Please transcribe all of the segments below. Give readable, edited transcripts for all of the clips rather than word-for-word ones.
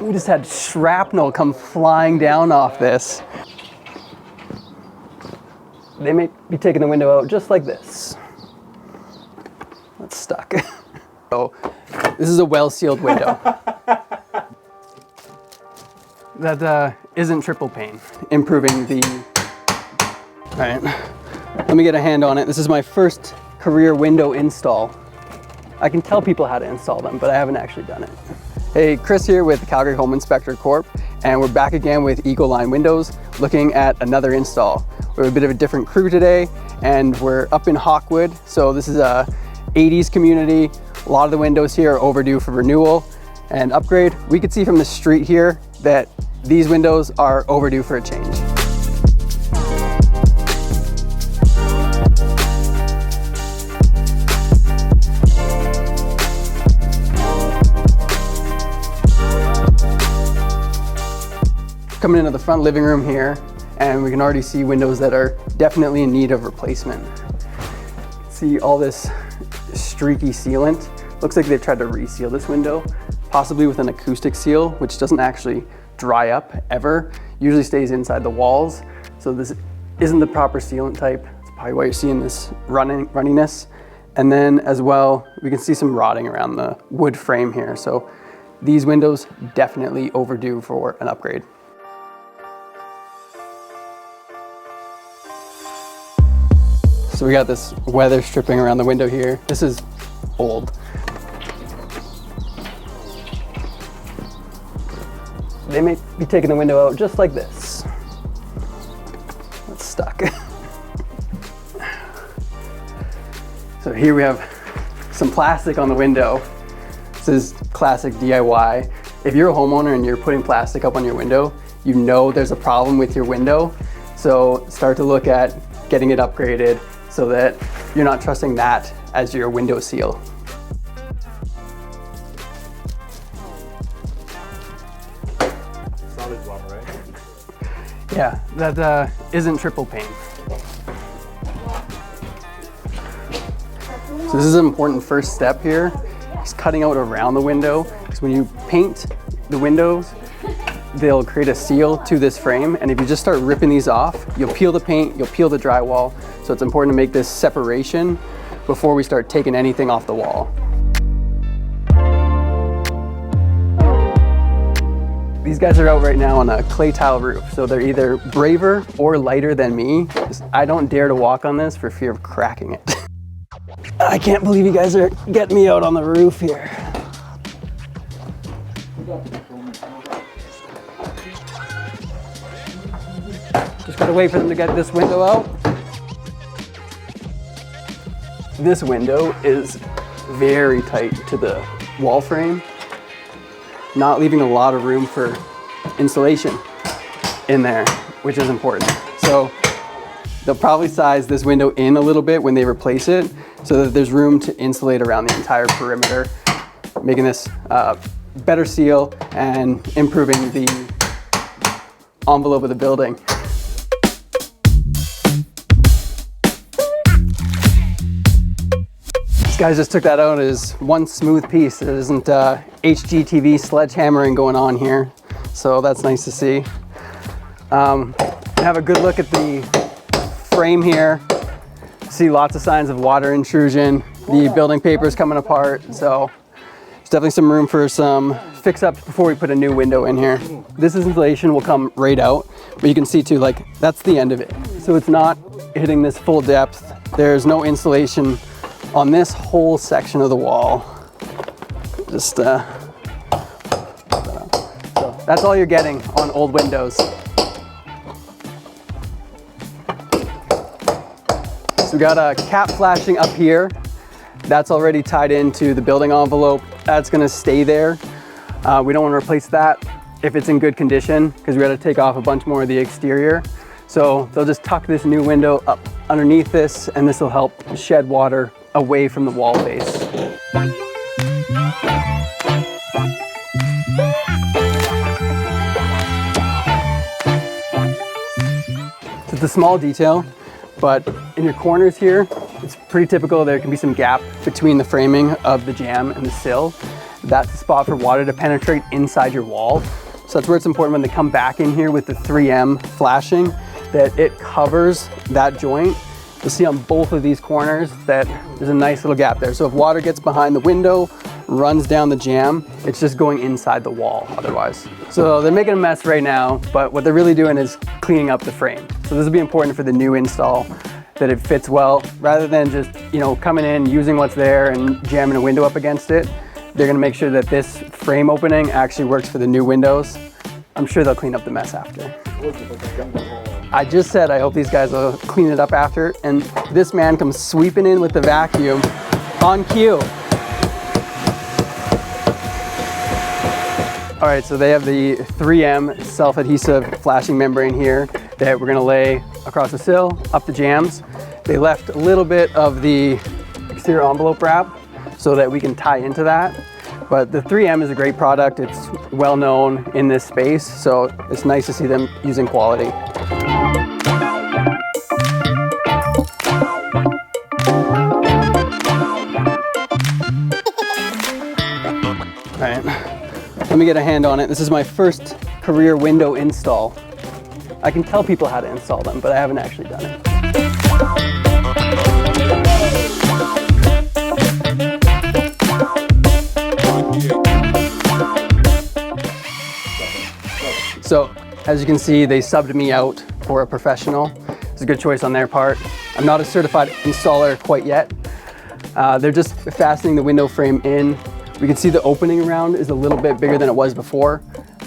We just had shrapnel come flying down off this. They may be taking the window out just like this. That's stuck. So this is a well-sealed window. That isn't triple pane, improving the, all right, let me get a hand on it. This is my first career window install. I can tell people how to install them, but I haven't actually done it. Hey, Chris here with Calgary Home Inspector Corp, and we're back again with Ecoline windows, looking at another install. We're a bit of a different crew today, and we're up in Hawkwood. So this is a 80s community. A lot of the windows here are overdue for renewal and upgrade. We could see from the street here that these windows are overdue for a change. Coming into the front living room here, and we can already see windows that are definitely in need of replacement. See all this streaky sealant. Looks like they've tried to reseal this window, possibly with an acoustic seal, which doesn't actually dry up ever, usually stays inside the walls. So this isn't the proper sealant type. That's probably why you're seeing this runniness. And then as well, we can see some rotting around the wood frame here. So these windows definitely overdue for an upgrade. So we got this weather stripping around the window here. This is old. They may be taking the window out just like this. That's stuck. So here we have some plastic on the window. This is classic DIY. If you're a homeowner and you're putting plastic up on your window, you know there's a problem with your window. So start to look at getting it upgraded so that you're not trusting that as your window seal. Solid one, right? Yeah, that isn't triple pane. So this is an important first step here. Is cutting out around the window, because when you paint the windows, they'll create a seal to this frame, and if you just start ripping these off, you'll peel the paint, you'll peel the drywall. So it's important to make this separation before we start taking anything off the wall. These guys are out right now on a clay tile roof, so they're either braver or lighter than me. I don't dare to walk on this for fear of cracking it. I can't believe you guys are getting me out on the roof here. Just gotta wait for them to get this window out. This window is very tight to the wall frame, not leaving a lot of room for insulation in there, which is important. So they'll probably size this window in a little bit when they replace it so that there's room to insulate around the entire perimeter, making this better seal and improving the envelope of the building. These guys just took that out as one smooth piece. There isn't HGTV sledgehammering going on here, so that's nice to see. Have a good look at the frame here. See lots of signs of water intrusion. The building paper is coming apart, so there's definitely some room for some fix-ups before we put a new window in here. This insulation will come right out, but you can see too, like, that's the end of it. So it's not hitting this full depth. There's no insulation on this whole section of the wall. Just, so that's all you're getting on old windows. So we got a cap flashing up here. That's already tied into the building envelope. That's gonna stay there. We don't wanna replace that if it's in good condition, because we gotta take off a bunch more of the exterior. So they'll just tuck this new window up underneath this, and this will help shed water away from the wall base. So it's a small detail, but in your corners here, it's pretty typical. There can be some gap between the framing of the jamb and the sill. that's the spot for water to penetrate inside your wall. So that's where it's important when they come back in here with the 3M flashing, that it covers that joint. You'll see on both of these corners that there's a nice little gap there. So if water gets behind the window, runs down the jamb, it's just going inside the wall otherwise. So they're making a mess right now, but what they're really doing is cleaning up the frame. So this will be important for the new install, that it fits well, rather than just, coming in, using what's there and jamming a window up against it. They're gonna make sure that this frame opening actually works for the new windows. I'm sure they'll clean up the mess after. I just said I hope these guys will clean it up after, and this man comes sweeping in with the vacuum on cue. All right, so they have the 3M self-adhesive flashing membrane here that we're gonna lay across the sill, up the jambs. They left a little bit of the exterior envelope wrap so that we can tie into that. But the 3M is a great product. It's well known in this space, so it's nice to see them using quality. All right. Let me get a hand on it. This is my first career window install. I can tell people how to install them, but I haven't actually done it. So, as you can see, they subbed me out for a professional. It's a good choice on their part. I'm not a certified installer quite yet. They're just fastening the window frame in. We can see the opening around is a little bit bigger than it was before.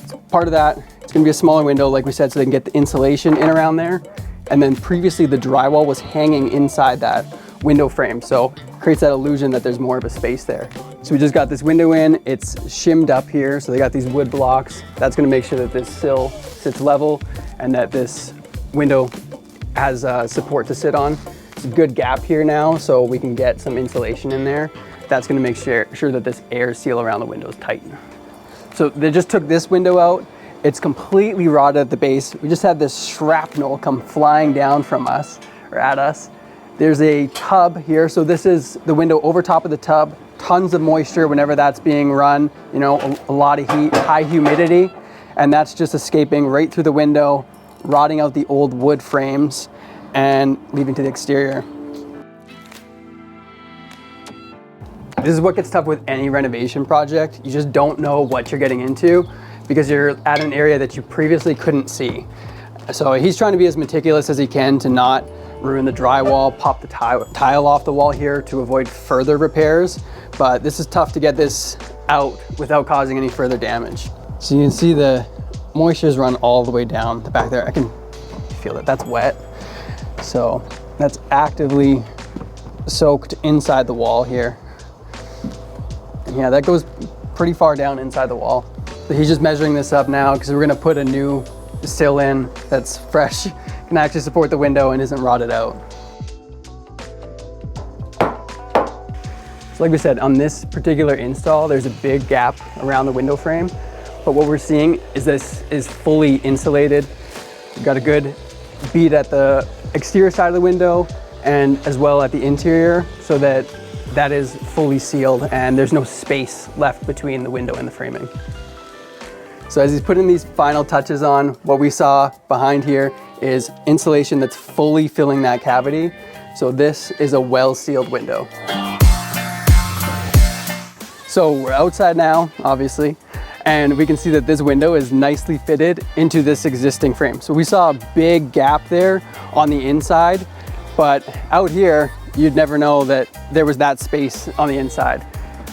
So part of that, it's gonna be a smaller window, like we said, so they can get the insulation in around there. And then previously the drywall was hanging inside that window frame, so it creates that illusion that there's more of a space there. So we just got this window in, it's shimmed up here, so they got these wood blocks. That's gonna make sure that this sill sits level and that this window has support to sit on. It's a good gap here now, so we can get some insulation in there. That's gonna make sure that this air seal around the window is tight. So they just took this window out. It's completely rotted at the base. We just had this shrapnel come flying down from us, or at us. There's a tub here. So this is the window over top of the tub. Tons of moisture whenever that's being run, a lot of heat, high humidity, and that's just escaping right through the window, rotting out the old wood frames and leaving to the exterior. This is what gets tough with any renovation project. You just don't know what you're getting into because you're at an area that you previously couldn't see. So he's trying to be as meticulous as he can to not ruin the drywall, pop the tile off the wall here to avoid further repairs. But this is tough to get this out without causing any further damage. So you can see the moisture's run all the way down the back there. I can feel that that's wet. So that's actively soaked inside the wall here. Yeah, that goes pretty far down inside the wall. So he's just measuring this up now because we're gonna put a new sill in that's fresh, can actually support the window and isn't rotted out. So like we said, on this particular install, there's a big gap around the window frame. But what we're seeing is this is fully insulated. We've got a good bead at the exterior side of the window and as well at the interior, so that is fully sealed and there's no space left between the window and the framing. So as he's putting these final touches on, what we saw behind here is insulation that's fully filling that cavity. So this is a well-sealed window. So we're outside now, obviously, and we can see that this window is nicely fitted into this existing frame. So we saw a big gap there on the inside, but out here, you'd never know that there was that space on the inside.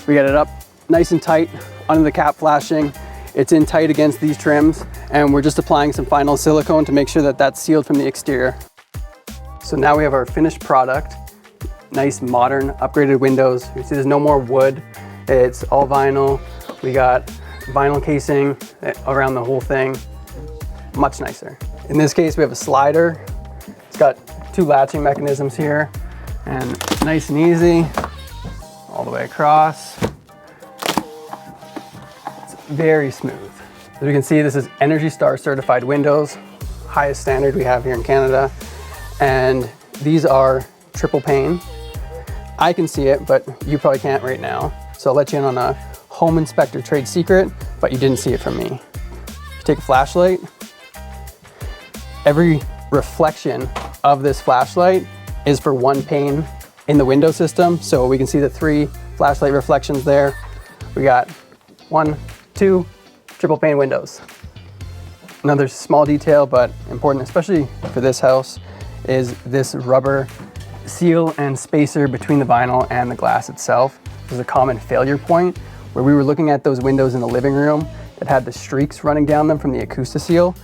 We got it up nice and tight under the cap flashing. It's in tight against these trims, and we're just applying some final silicone to make sure that that's sealed from the exterior. So now we have our finished product. Nice, modern, upgraded windows. You see there's no more wood. It's all vinyl. We got vinyl casing around the whole thing. Much nicer. In this case, we have a slider. It's got 2 latching mechanisms here, and nice and easy all the way across. It's very smooth. As you can see, this is Energy Star certified windows, highest standard we have here in Canada. And these are triple pane. I can see it, but you probably can't right now. So I'll let you in on a home inspector trade secret, but you didn't see it from me. If you take a flashlight, every reflection of this flashlight is for one pane in the window system. So we can see the 3 flashlight reflections there. We got 1, 2 triple pane windows. Another small detail, but important, especially for this house, is this rubber seal and spacer between the vinyl and the glass itself. This is a common failure point where we were looking at those windows in the living room that had the streaks running down them from the Acousti-Seal.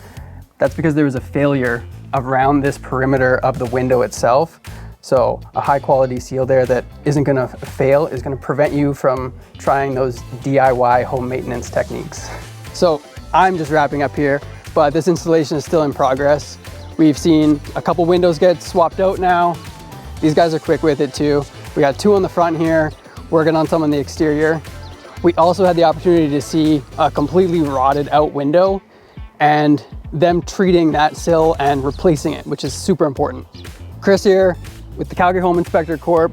That's because there was a failure around this perimeter of the window itself. So a high quality seal there that isn't gonna fail is gonna prevent you from trying those DIY home maintenance techniques. So I'm just wrapping up here, but this installation is still in progress. We've seen a couple windows get swapped out now. These guys are quick with it too. We got 2 on the front here, working on some on the exterior. We also had the opportunity to see a completely rotted out window and them treating that sill and replacing it, which is super important. Chris here with the Calgary Home Inspector Corp.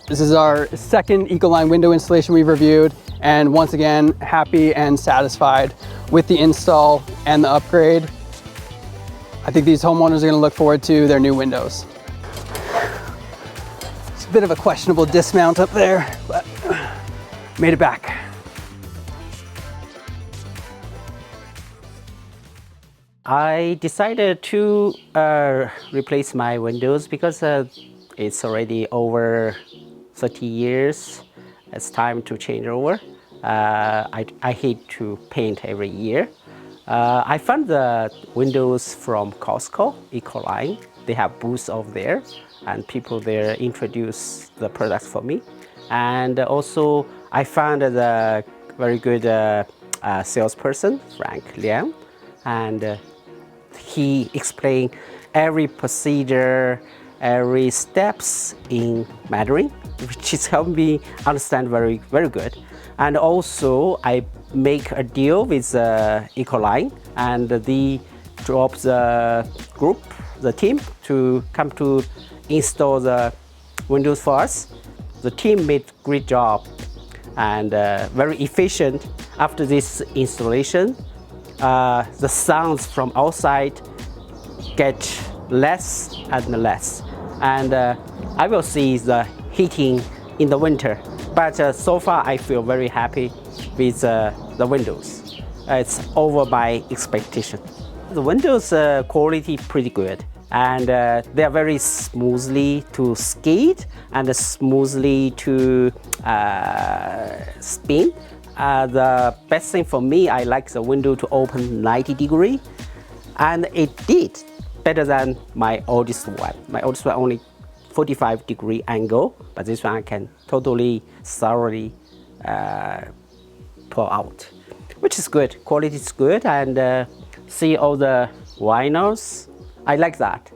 This is our second Ecoline window installation we've reviewed, and once again, happy and satisfied with the install and the upgrade. I think these homeowners are gonna look forward to their new windows. It's a bit of a questionable dismount up there, but made it back. I decided to replace my windows because it's already over 30 years. It's time to change over. I hate to paint every year. I found the windows from Costco, Ecoline. They have booths over there, and people there introduce the products for me. And also, I found a very good salesperson, Frank Liang, and he explained every procedure, every steps in Mandarin, which is helped me understand very, very good. And also, I make a deal with Ecoline, and they drop the group, the team, to come to install the windows for us. The team made a great job and very efficient. After this installation, the sounds from outside get less and less. And I will see the heating in the winter. But so far, I feel very happy with the windows. It's over my expectation. The windows quality pretty good, and they are very smoothly to skate and smoothly to spin. The best thing for me, I like the window to open 90 degrees, and it did better than my oldest one. My oldest one only 45-degree angle, but this one I can totally thoroughly pull out, which is good. Quality is good, and see all the vinyls. I like that.